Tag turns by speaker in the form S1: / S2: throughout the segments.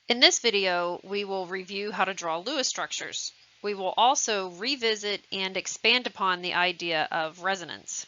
S1: In this video, we will review how to draw Lewis structures. We will also revisit and expand upon the idea of resonance.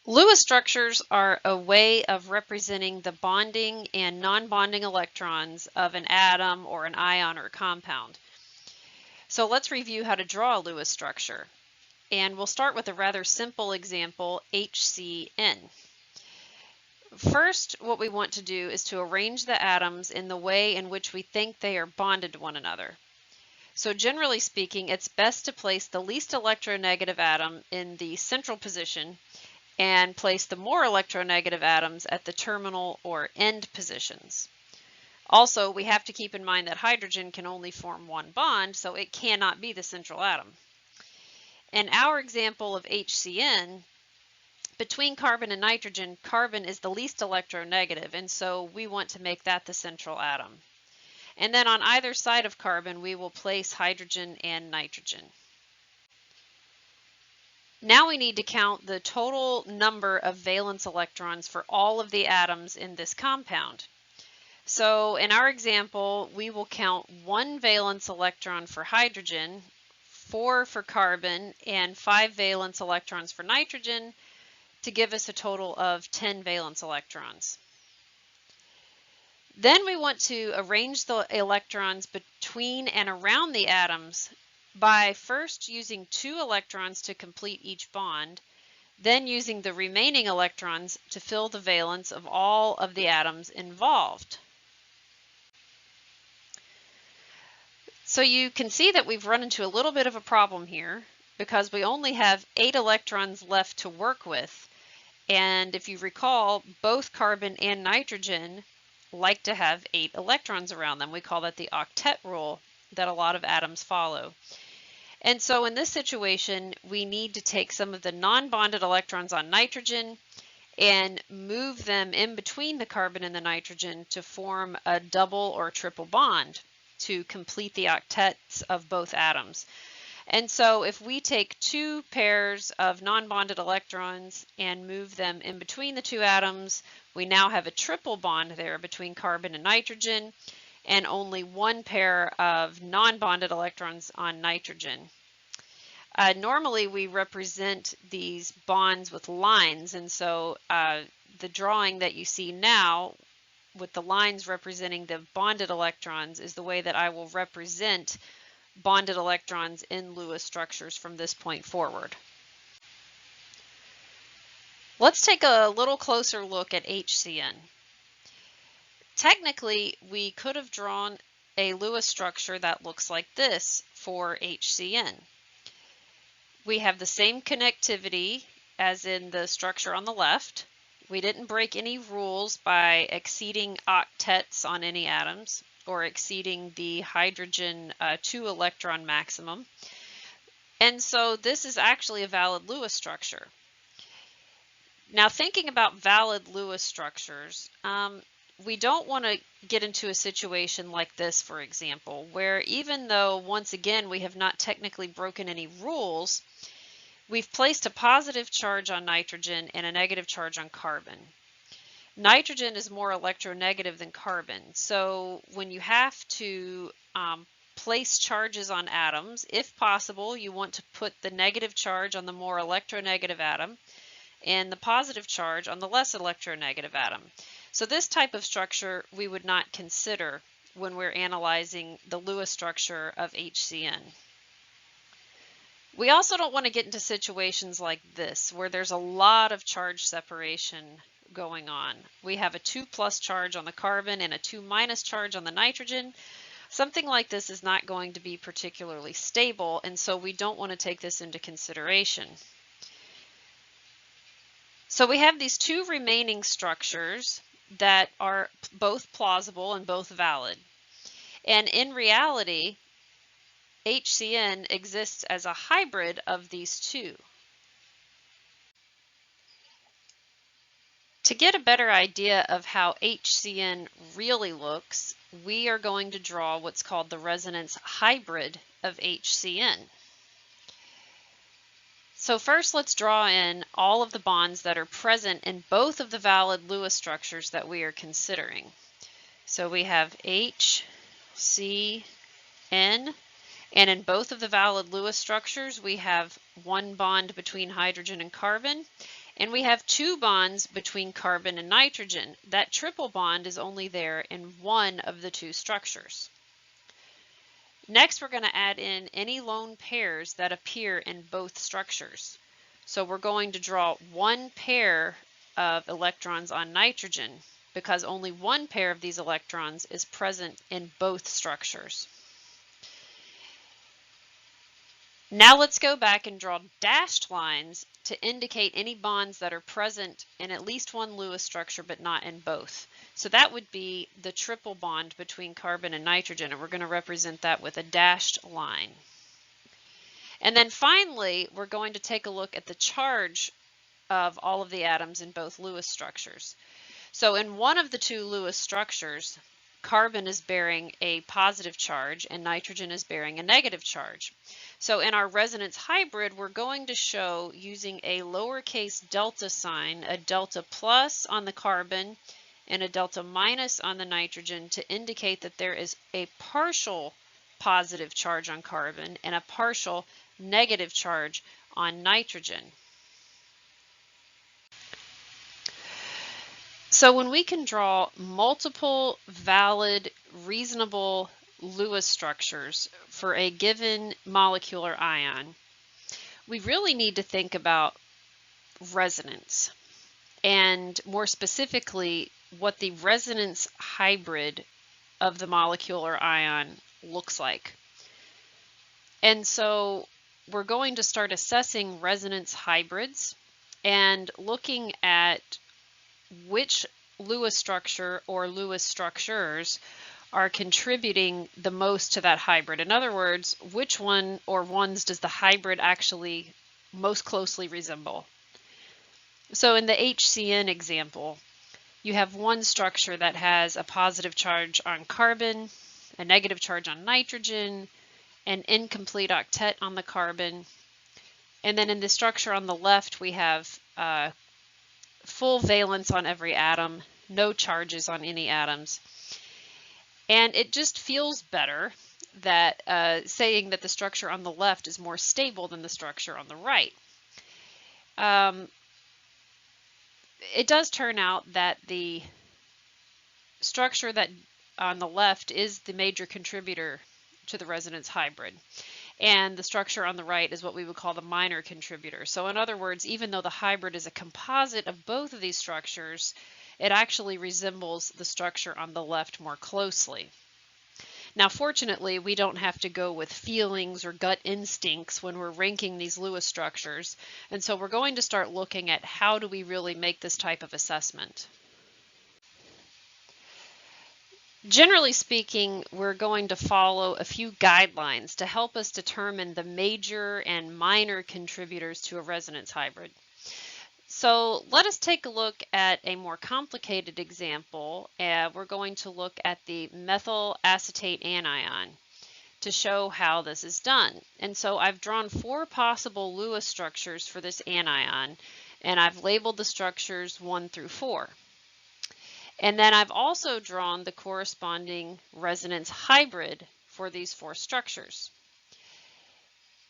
S1: Lewis structures are a way of representing the bonding and non-bonding electrons of an atom or an ion or compound. So let's review how to draw a Lewis structure. And we'll start with a rather simple example, HCN. First, what we want to do is to arrange the atoms in the way in which we think they are bonded to one another. So generally speaking, it's best to place the least electronegative atom in the central position and place the more electronegative atoms at the terminal or end positions. Also, we have to keep in mind that hydrogen can only form one bond, so it cannot be the central atom. In our example of HCN, between carbon and nitrogen, carbon is the least electronegative, and so we want to make that the central atom. And then on either side of carbon, we will place hydrogen and nitrogen. Now we need to count the total number of valence electrons for all of the atoms in this compound. So in our example, we will count 1 valence electron for hydrogen, 4 for carbon, and 5 valence electrons for nitrogen, to give us a total of 10 valence electrons. Then we want to arrange the electrons between and around the atoms by first using 2 electrons to complete each bond, then using the remaining electrons to fill the valence of all of the atoms involved. So you can see that we've run into a little bit of a problem here because we only have 8 electrons left to work with. And if you recall, both carbon and nitrogen like to have 8 electrons around them. We call that the octet rule that a lot of atoms follow. And so in this situation, we need to take some of the non-bonded electrons on nitrogen and move them in between the carbon and the nitrogen to form a double or triple bond to complete the octets of both atoms. And so if we take 2 pairs of non-bonded electrons and move them in between the 2 atoms, we now have a triple bond there between carbon and nitrogen, and only 1 pair of non-bonded electrons on nitrogen. Normally we represent these bonds with lines, and so the drawing that you see now with the lines representing the bonded electrons is the way that I will represent bonded electrons in Lewis structures from this point forward. Let's take a little closer look at HCN. Technically, we could have drawn a Lewis structure that looks like this for HCN. We have the same connectivity as in the structure on the left. We didn't break any rules by exceeding octets on any atoms or exceeding the hydrogen 2 electron maximum. And so this is actually a valid Lewis structure. Now thinking about valid Lewis structures, we don't want to get into a situation like this, for example, where even though once again we have not technically broken any rules, we've placed a positive charge on nitrogen and a negative charge on carbon. Nitrogen is more electronegative than carbon, so when you have to place charges on atoms, if possible, you want to put the negative charge on the more electronegative atom and the positive charge on the less electronegative atom. So this type of structure we would not consider when we're analyzing the Lewis structure of HCN. We also don't want to get into situations like this where there's a lot of charge separation going on. We have a 2+ charge on the carbon and a 2- charge on the nitrogen. Something like this is not going to be particularly stable, and so we don't want to take this into consideration. So we have these 2 remaining structures that are both plausible and both valid. And in reality, HCN exists as a hybrid of these 2. To get a better idea of how HCN really looks, we are going to draw what's called the resonance hybrid of HCN. So first let's draw in all of the bonds that are present in both of the valid Lewis structures that we are considering. So we have H, C, N, and in both of the valid Lewis structures, we have one bond between hydrogen and carbon, and we have two bonds between carbon and nitrogen. That triple bond is only there in one of the two structures. Next, we're going to add in any lone pairs that appear in both structures. So we're going to draw one pair of electrons on nitrogen because only one pair of these electrons is present in both structures. Now let's go back and draw dashed lines to indicate any bonds that are present in at least one Lewis structure but not in both. So that would be the triple bond between carbon and nitrogen, and we're going to represent that with a dashed line. And then finally, we're going to take a look at the charge of all of the atoms in both Lewis structures. So in one of the two Lewis structures, carbon is bearing a positive charge and nitrogen is bearing a negative charge. So in our resonance hybrid, we're going to show using a lowercase delta sign, a delta plus on the carbon and a delta minus on the nitrogen to indicate that there is a partial positive charge on carbon and a partial negative charge on nitrogen. So when we can draw multiple valid, reasonable Lewis structures for a given molecular ion, we really need to think about resonance, and more specifically, what the resonance hybrid of the molecular ion looks like. And so we're going to start assessing resonance hybrids and looking at which Lewis structure or Lewis structures are contributing the most to that hybrid. In other words, which one or ones does the hybrid actually most closely resemble? So in the HCN example, you have one structure that has a positive charge on carbon, a negative charge on nitrogen, an incomplete octet on the carbon, and then in the structure on the left we have full valence on every atom, no charges on any atoms. And it just feels better that saying that the structure on the left is more stable than the structure on the right. It does turn out that the structure that on the left is the major contributor to the resonance hybrid. And the structure on the right is what we would call the minor contributor. So in other words, even though the hybrid is a composite of both of these structures, it actually resembles the structure on the left more closely. Now, fortunately, we don't have to go with feelings or gut instincts when we're ranking these Lewis structures. And so we're going to start looking at how do we really make this type of assessment. Generally speaking, we're going to follow a few guidelines to help us determine the major and minor contributors to a resonance hybrid. So let us take a look at a more complicated example. We're going to look at the methyl acetate anion to show how this is done. And so I've drawn 4 possible Lewis structures for this anion, and I've labeled the structures 1 through 4. And then I've also drawn the corresponding resonance hybrid for these 4 structures.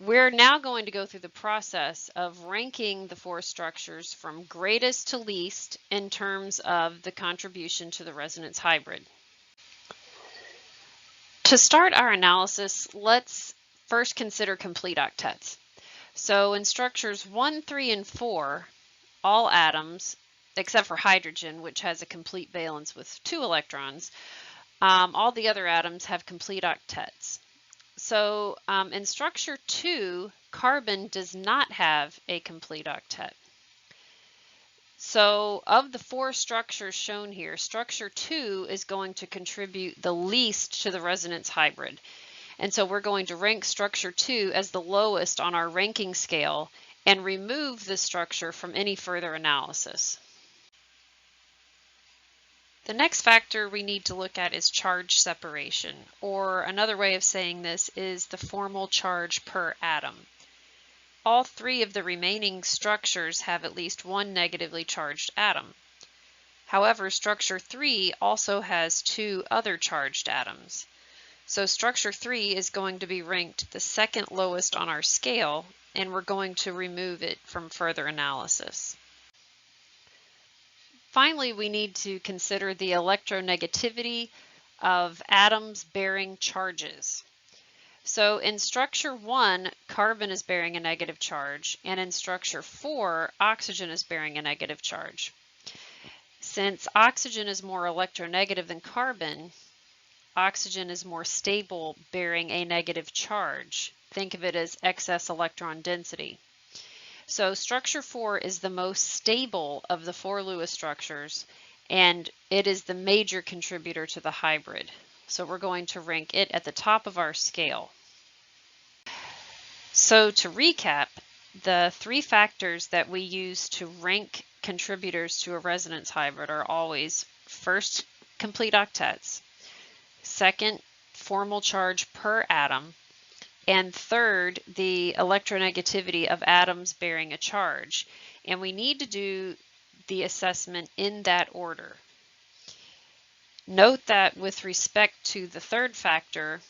S1: We're now going to go through the process of ranking the 4 structures from greatest to least in terms of the contribution to the resonance hybrid. To start our analysis, let's first consider complete octets. So in structures 1, 3, and 4, all atoms, except for hydrogen, which has a complete valence with 2 electrons, all the other atoms have complete octets. So in structure 2, carbon does not have a complete octet. So of the 4 structures shown here, structure 2 is going to contribute the least to the resonance hybrid. And so we're going to rank structure 2 as the lowest on our ranking scale and remove this structure from any further analysis. The next factor we need to look at is charge separation, or another way of saying this is the formal charge per atom. All 3 of the remaining structures have at least one negatively charged atom. However, structure 3 also has 2 other charged atoms. So structure 3 is going to be ranked the second lowest on our scale, and we're going to remove it from further analysis. Finally, we need to consider the electronegativity of atoms bearing charges. So in structure 1, carbon is bearing a negative charge, and in structure 4, oxygen is bearing a negative charge. Since oxygen is more electronegative than carbon, oxygen is more stable, bearing a negative charge. Think of it as excess electron density. So structure 4 is the most stable of the 4 Lewis structures, and it is the major contributor to the hybrid. So we're going to rank it at the top of our scale. So to recap, the 3 factors that we use to rank contributors to a resonance hybrid are always: first, complete octets; second, formal charge per atom; and third, the electronegativity of atoms bearing a charge. And we need to do the assessment in that order. Note that with respect to the third factor,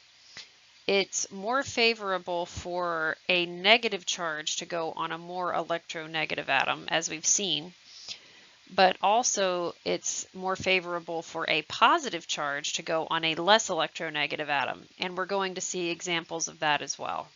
S1: it's more favorable for a negative charge to go on a more electronegative atom, as we've seen, but also it's more favorable for a positive charge to go on a less electronegative atom, and we're going to see examples of that as well.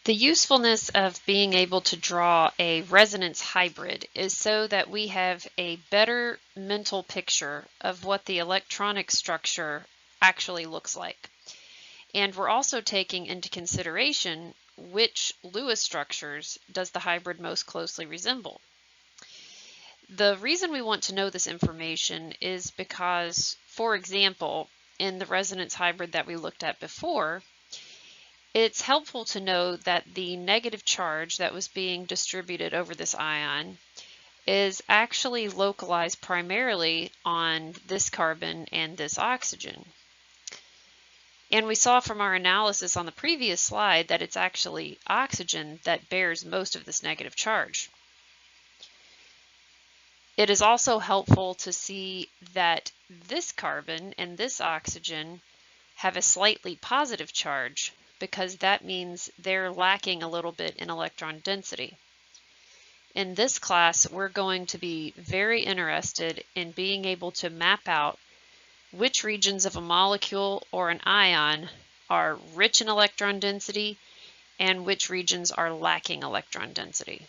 S1: The usefulness of being able to draw a resonance hybrid is so that we have a better mental picture of what the electronic structure actually looks like. And we're also taking into consideration which Lewis structures does the hybrid most closely resemble. The reason we want to know this information is because, for example, in the resonance hybrid that we looked at before, it's helpful to know that the negative charge that was being distributed over this ion is actually localized primarily on this carbon and this oxygen. And we saw from our analysis on the previous slide that it's actually oxygen that bears most of this negative charge. It is also helpful to see that this carbon and this oxygen have a slightly positive charge, because that means they're lacking a little bit in electron density. In this class, we're going to be very interested in being able to map out which regions of a molecule or an ion are rich in electron density and which regions are lacking electron density.